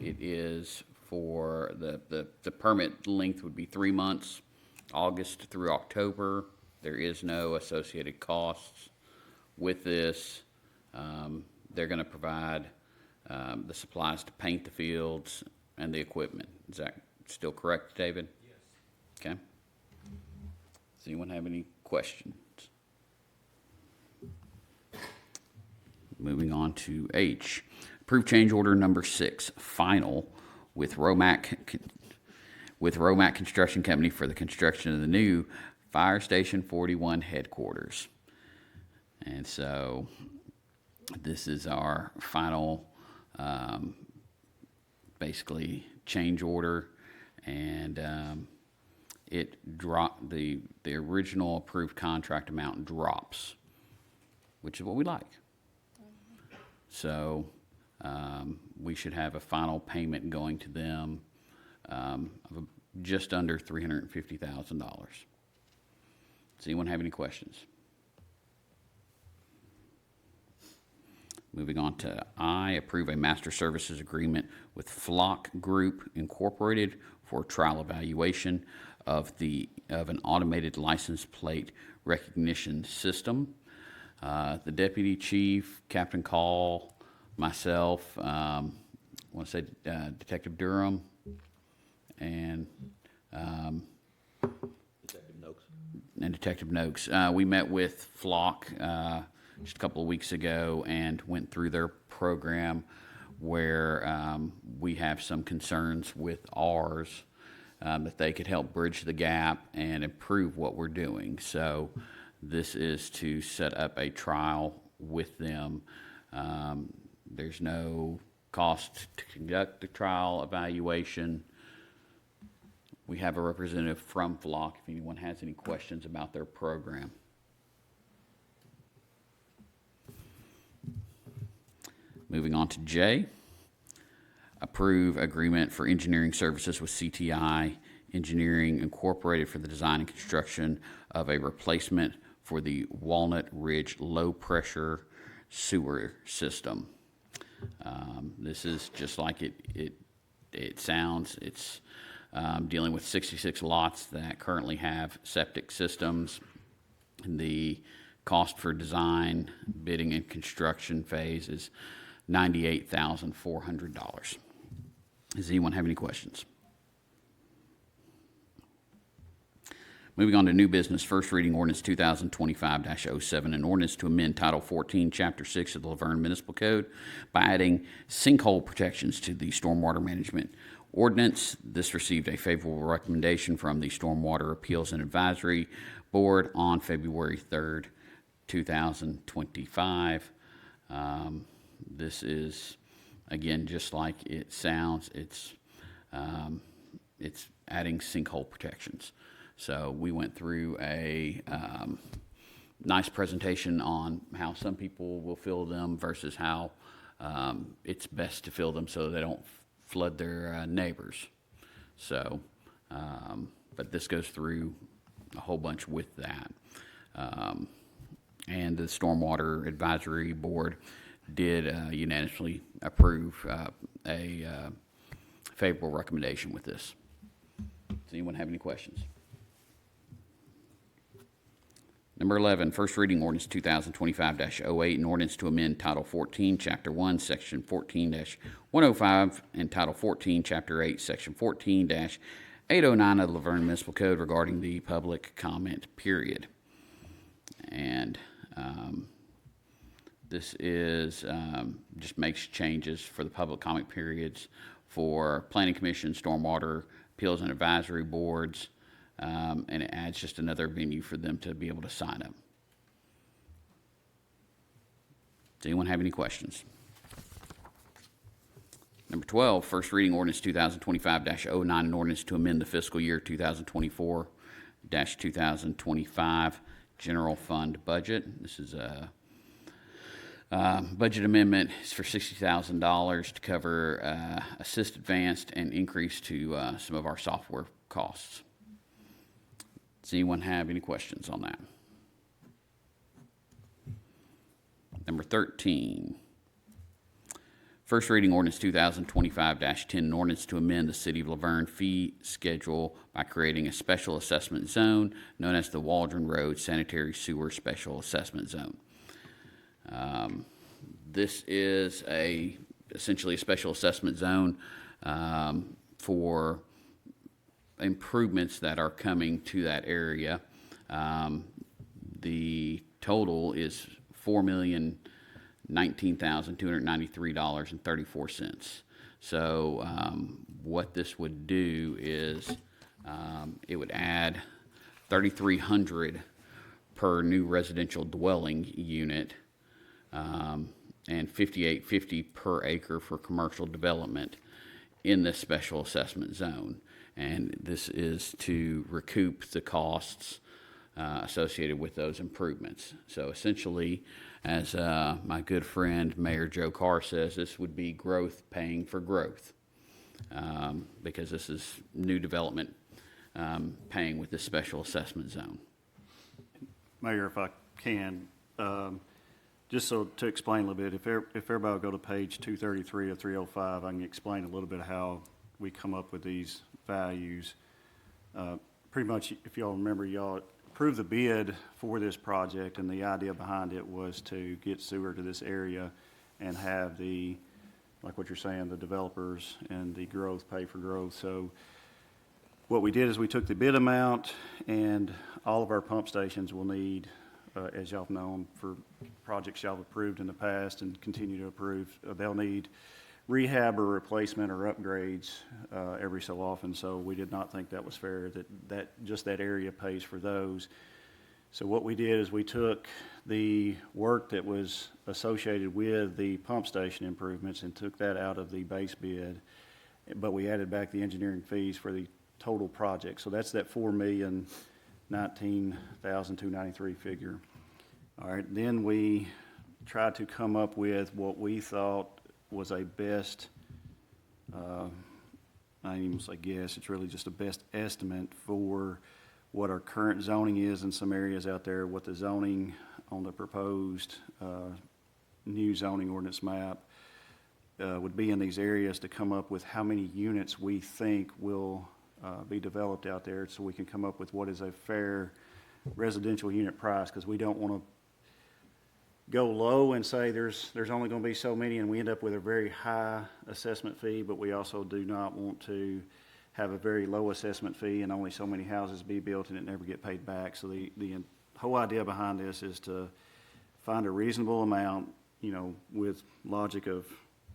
It is for the permit length would be 3 months, August through October. There is no associated costs with this. They're going to provide the supplies to paint the fields and the equipment. Is that still correct, David? Yes. Okay. Does anyone have any questions? Moving on to H. Approve change order number 6, final, with Romac Construction Company for the construction of the new Fire Station 41 headquarters. And so this is our final, basically, change order. And it dropped, the original approved contract amount drops, which is what we like. So we should have a final payment going to them of just under $350,000. Does anyone have any questions? Moving on to I, approve a master services agreement with Flock Group Incorporated for trial evaluation of an automated license plate recognition system. The deputy chief, Captain Call, myself, I want to say Detective Durham, and Detective Noakes. We met with Flock just a couple of weeks ago and went through their program where we have some concerns with ours that they could help bridge the gap and improve what we're doing. So this is to set up a trial with them. There's no cost to conduct the trial evaluation. We have a representative from Flock if anyone has any questions about their program. Moving on to J, approve agreement for engineering services with CTI Engineering Incorporated for the design and construction of a replacement for the Walnut Ridge low-pressure sewer system. This is just like it sounds. It's dealing with 66 lots that currently have septic systems. The cost for design, bidding, and construction phase is $98,400. Does anyone have any questions? Moving on to new business, first reading ordinance 2025-07, an ordinance to amend Title 14, Chapter 6 of the Laverne Municipal Code by adding sinkhole protections to the stormwater management ordinance. This received a favorable recommendation from the Stormwater Appeals and Advisory Board on February 3rd, 2025. This is, again, just like it sounds, it's adding sinkhole protections. So we went through a nice presentation on how some people will fill them versus how it's best to fill them so they don't flood their neighbors. So, but this goes through a whole bunch with that. And the Stormwater Advisory Board did unanimously approve a favorable recommendation with this. Does anyone have any questions? Number 11, first reading ordinance 2025-08, an ordinance to amend Title 14, Chapter 1, Section 14-105, and Title 14, Chapter 8, Section 14-809 of the Laverne Municipal Code regarding the public comment period. And this is, just makes changes for the public comment periods for Planning Commission, Stormwater, Appeals and Advisory Boards, and it adds just another venue for them to be able to sign up. Does anyone have any questions? Number 12, first reading ordinance 2025-09, an ordinance to amend the fiscal year 2024-2025 general fund budget. This is a budget amendment. It's for $60,000 to cover Assist Advanced and increase to some of our software costs. Does anyone have any questions on that? Number 13, first reading ordinance 2025-10, an ordinance to amend the City of Laverne fee schedule by creating a special assessment zone known as the Waldron Road Sanitary Sewer Special Assessment Zone. This is essentially a special assessment zone for improvements that are coming to that area. The total is $4,019,293.34. So what this would do is it would add $3,300 per new residential dwelling unit, and $58.50 per acre for commercial development in this special assessment zone. And this is to recoup the costs associated with those improvements. So essentially, as my good friend Mayor Joe Carr says, this would be growth paying for growth, because this is new development paying with this special assessment zone.
Mayor, if I can, just so to explain a little bit, if everybody will go to page 233 of 305, I can explain a little bit of how we come up with these values. Pretty much, if y'all remember, y'all approved the bid for this project, and the idea behind it was to get sewer to this area and have the, like what you're saying, the developers and the growth pay for growth. So what we did is we took the bid amount, and all of our pump stations will need, as y'all have known, for projects y'all have approved in the past and continue to approve, they'll need rehab or replacement or upgrades every so often. So we did not think that was fair, that just that area pays for those. So what we did is we took the work that was associated with the pump station improvements and took that out of the base bid, but we added back the engineering fees for the total project. So that's that $4,019,293 figure. All right, then we tried to come up with what we thought was a best, I didn't even say guess, it's really just a best estimate for what our current zoning is in some areas out there, what the zoning on the proposed new zoning ordinance map would be in these areas, to come up with how many units we think will be developed out there, so we can come up with what is a fair residential unit price, because we don't want to go low and say there's only going to be so many and we end up with a very high assessment fee, but we also do not want to have a very low assessment fee and only so many houses be built and it never get paid back. So the whole idea behind this is to find a reasonable amount, you know, with logic of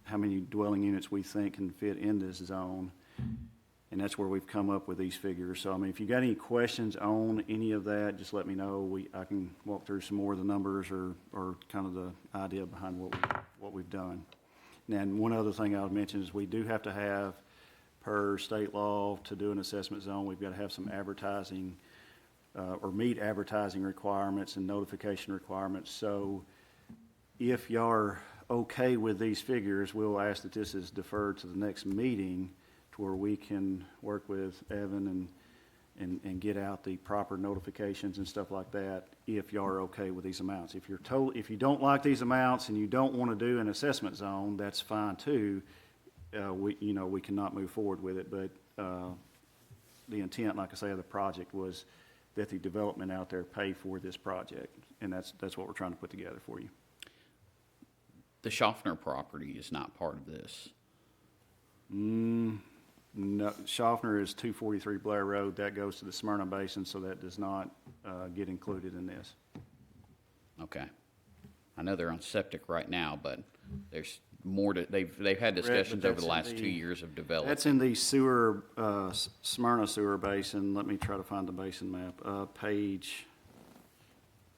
how many dwelling units we think can fit in this zone. And that's where we've come up with these figures. So, I mean, if you got any questions on any of that, just let me know. I can walk through some more of the numbers or kind of the idea behind what we've done. And one other thing I would mention is we do have to have, per state law, to do an assessment zone, we've got to have some advertising or meet advertising requirements and notification requirements. So if y'all are okay with these figures, we'll ask that this is deferred to the next meeting, where we can work with Evan and get out the proper notifications and stuff like that, if y'all are okay with these amounts. If you don't like these amounts and you don't want to do an assessment zone, that's fine too. We cannot move forward with it, but the intent, like I say, of the project was that the development out there pay for this project. And that's what we're trying to put together for you.
The Schaffner property is not part of this.
No, Schaffner is 243 Blair Road. That goes to the Smyrna Basin, so that does not get included in this.
Okay. I know they're on septic right now, but there's more to, they've had discussions over the last 2 years of development.
That's in the sewer, Smyrna sewer basin. Let me try to find the basin map. Page,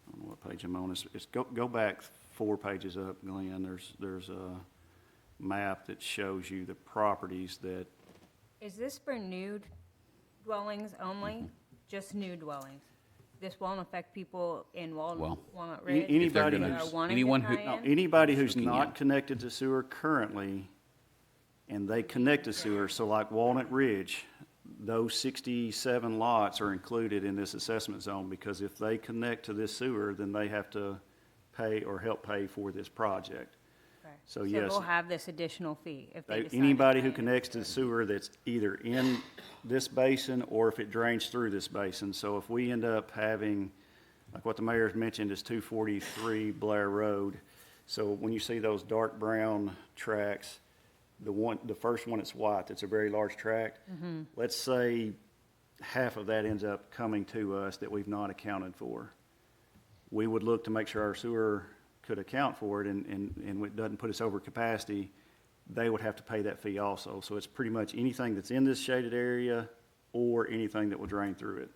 I don't know what page I'm on. It's go back 4 pages up, Glenn. There's a map that shows you the properties that,
Is this for new dwellings only? Just new dwellings? This won't affect people in
Well,
Walnut Ridge?
anybody
that
who's-
are wanting to
anyone who-
tie
no,
in?
anybody who's
Looking
not
at-
connected to sewer currently, and they connect to sewer, so like Walnut Ridge, those 67 lots are included in this assessment zone, because if they connect to this sewer, then they have to pay or help pay for this project.
Okay.
So yes.
they'll have this additional fee if they decide to
Anybody
tie
who
in.
connects to the sewer that's either in this basin or if it drains through this basin. So if we end up having, like what the mayor's mentioned, is 243 Blair Road. So when you see those dark brown tracks, the first one that's white, that's a very large tract. Let's say half of that ends up coming to us that we've not accounted for. We would look to make sure our sewer could account for it, and it doesn't put us over capacity. They would have to pay that fee also. So it's pretty much anything that's in this shaded area or anything that will drain through it.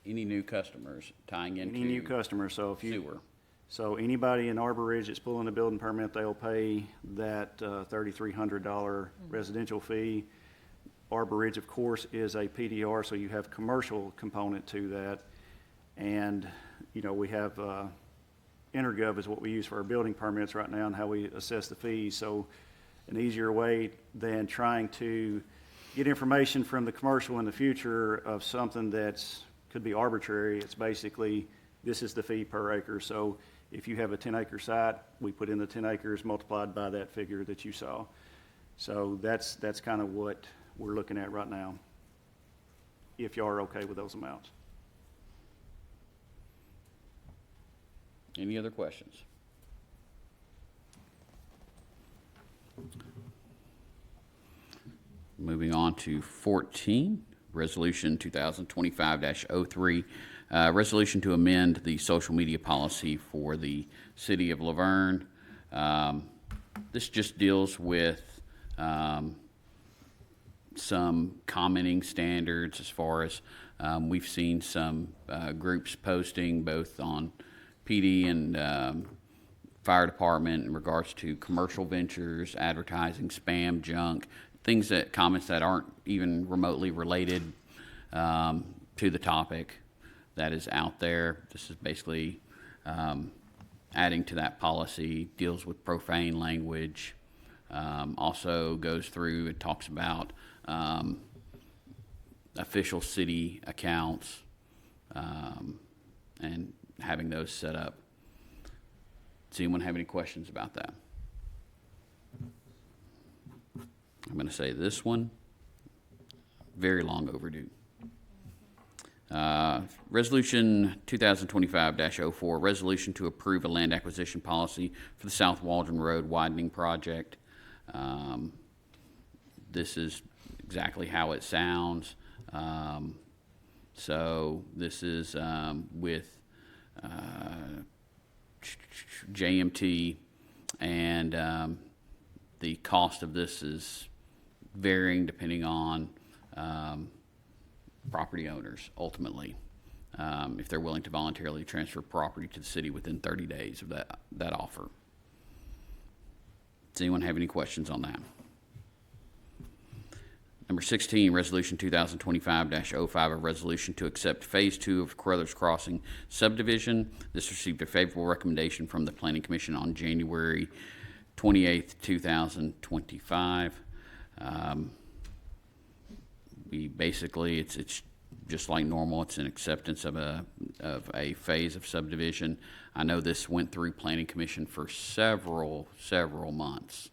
Any new customers tying into
Any new customer, so if you,
sewer.
so anybody in Arbor Ridge that's pulling a building permit, they'll pay that $3,300 residential fee. Arbor Ridge, of course, is a PDR, so you have commercial component to that. And, you know, we have, Intergov is what we use for our building permits right now and how we assess the fees. So an easier way than trying to get information from the commercial in the future of something that's, could be arbitrary. It's basically, this is the fee per acre. So if you have a 10-acre site, we put in the 10 acres multiplied by that figure that you saw. So that's kind of what we're looking at right now, if y'all are okay with those amounts.
Any other questions? Moving on to 14, Resolution 2025-03, resolution to amend the social media policy for the city of Laverne. This just deals with some commenting standards as far as we've seen some groups posting both on PD and fire department in regards to commercial ventures, advertising, spam, junk, comments that aren't even remotely related to the topic that is out there. This is basically adding to that policy, deals with profane language, also goes through, it talks about official city accounts and having those set up. Does anyone have any questions about that? I'm going to say this one, very long overdue. Resolution 2025-04, resolution to approve a land acquisition policy for the South Waldron Road widening project. This is exactly how it sounds. So this is with JMT, and the cost of this is varying depending on property owners ultimately, if they're willing to voluntarily transfer property to the city within 30 days of that offer. Does anyone have any questions on that? Number 16, Resolution 2025-05, a resolution to accept Phase 2 of Carruthers Crossing subdivision. This received a favorable recommendation from the Planning Commission on January 28th, 2025. We basically, it's just like normal. It's an acceptance of a phase of subdivision. I know this went through Planning Commission for several months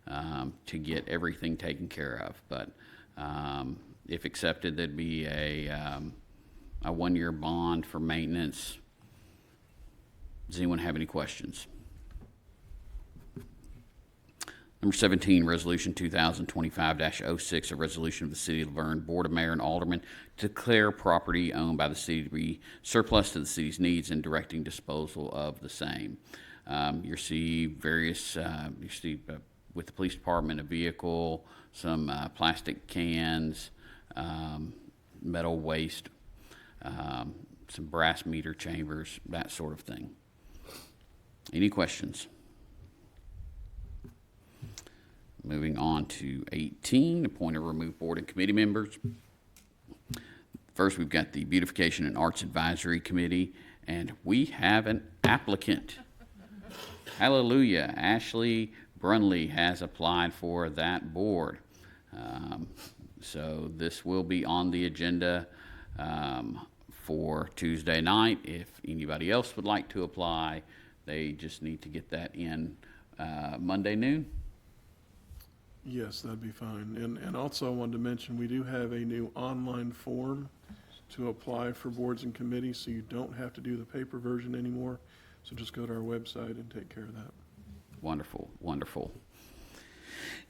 to get everything taken care of. But if accepted, there'd be a a 1-year bond for maintenance. Does anyone have any questions? Number 17, Resolution 2025-06, a resolution of the City of Laverne Board of Mayor and Aldermen to declare property owned by the city to be surplus to the city's needs and directing disposal of the same. You see various, with the police department, a vehicle, some plastic cans, metal waste, some brass meter chambers, that sort of thing. Any questions? Moving on to 18, appoint or remove board and committee members. First, we've got the Beautification and Arts Advisory Committee, and we have an applicant. Hallelujah. Ashley Brunley has applied for that board. So this will be on the agenda for Tuesday night. If anybody else would like to apply, they just need to get that in Monday noon.
Yes, that'd be fine. And also I wanted to mention, we do have a new online form to apply for boards and committees, so you don't have to do the paper version anymore. So just go to our website and take care of that.
Wonderful, wonderful.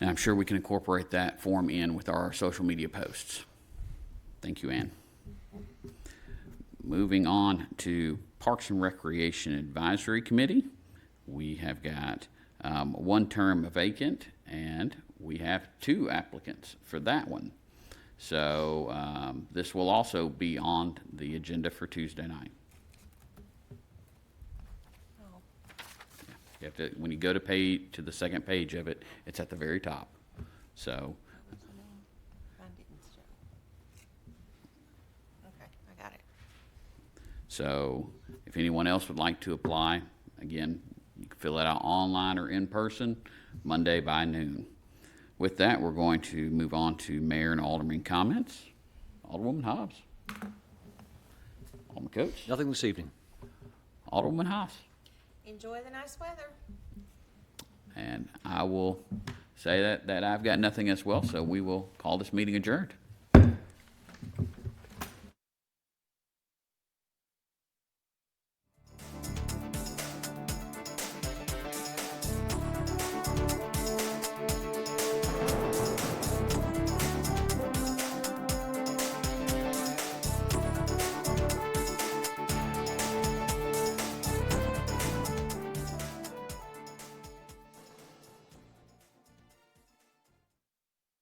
And I'm sure we can incorporate that form in with our social media posts. Thank you, Ann. Moving on to Parks and Recreation Advisory Committee. We have got one term vacant, and we have 2 applicants for that one. So this will also be on the agenda for Tuesday night. You have to, when you go to the second page of it, it's at the very top. So,
Okay, I got it.
so if anyone else would like to apply, again, you can fill it out online or in person, Monday by noon. With that, we're going to move on to Mayor and Alderman comments. Alderwoman Hobbs. Alderman Coates.
Nothing this evening.
Alderwoman Hobbs.
Enjoy the nice weather.
And I will say that I've got nothing as well, so we will call this meeting adjourned.